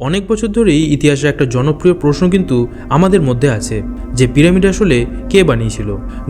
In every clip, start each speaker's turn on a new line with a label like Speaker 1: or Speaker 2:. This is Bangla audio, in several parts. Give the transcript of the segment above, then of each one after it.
Speaker 1: অনেক বছর ধরেই ইতিহাসে একটা জনপ্রিয় প্রশ্ন কিন্তু আমাদের মধ্যে আছে যে পিরামিড আসলে কে বানিয়েছিল।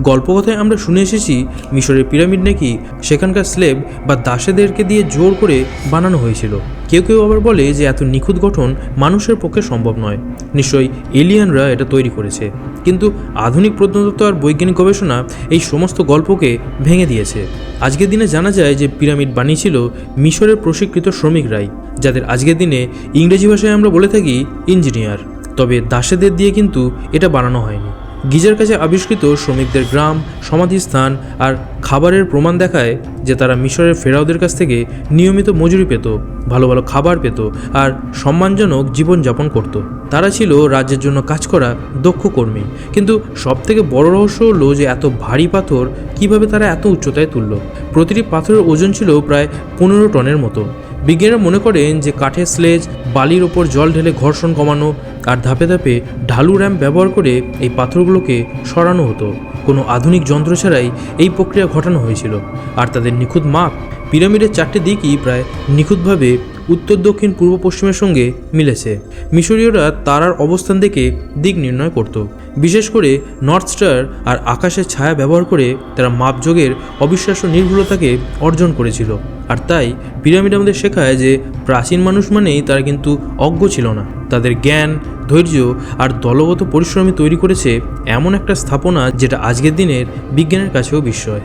Speaker 1: গল্পকথায় আমরা শুনে এসেছি মিশরের পিরামিড নাকি সেখানকার স্লেভ বা দাসেদেরকে দিয়ে জোর করে বানানো হয়েছিল। কেউ কেউ আবার বলে যে এত নিখুঁত গঠন মানুষের পক্ষে সম্ভব নয়, নিশ্চয়ই এলিয়ানরা এটা তৈরি করেছে। কিন্তু আধুনিক প্রত্নতত্ত্ব আর বৈজ্ঞানিক গবেষণা এই সমস্ত গল্পকে ভেঙে দিয়েছে। আজকের দিনে জানা যায় যে পিরামিড বানিয়েছিল মিশরের প্রশিক্ষিত শ্রমিকরাই, যাদের আজকের দিনে ইংরেজি ভাষায় আমরা বলে থাকি ইঞ্জিনিয়ার। তবে দাসেদের দিয়ে কিন্তু এটা বানানো হয়নি। গিজার কাছে আবিষ্কৃত শ্রমিকদের গ্রাম, সমাধিস্থান আর খাবারের প্রমাণ দেখায় যে তারা মিশরের ফেরাওদের কাছ থেকে নিয়মিত মজুরি পেত, ভালো ভালো খাবার পেত আর সম্মানজনক জীবনযাপন করত। তারা ছিল রাজ্যের জন্য কাজ করা দক্ষ কর্মী। কিন্তু সবথেকে বড় রহস্য হলো যে এত ভারী পাথর কিভাবে তারা এত উচ্চতায় তুলল। প্রতিটি পাথরের ওজন ছিল প্রায় 15 টনের মতো। বিজ্ঞানীরা মনে করেন যে কাঠের স্লেজ, বালির ওপর জল ঢেলে ঘর্ষণ কমানো আর ধাপে ধাপে ঢালু র্যাম্প ব্যবহার করে এই পাথরগুলোকে সরানো হতো। কোনো আধুনিক যন্ত্র ছাড়াই এই প্রক্রিয়া ঘটানো হয়েছিল। আর তাদের নিখুঁত মাপ, পিরামিডের 4টে দিকই প্রায় নিখুঁতভাবে উত্তর, দক্ষিণ, পূর্ব, পশ্চিমের সঙ্গে মিলেছে। মিশরীয়রা তারার অবস্থান দেখে দিক নির্ণয় করত। বিশেষ করে নর্থ স্টার আর আকাশের ছায়া ব্যবহার করে তারা মাপযোগের অবিশ্বাস্য নির্ভুলতাকে অর্জন করেছিল। আর তাই পিরামিড আমাদের শেখায় যে প্রাচীন মানুষ মানেই তারা কিন্তু অজ্ঞ ছিল না। তাদের জ্ঞান, ধৈর্য আর দলগত পরিশ্রমে তৈরি করেছে এমন একটা স্থাপনা যেটা আজকের দিনের বিজ্ঞানের কাছেও বিস্ময়।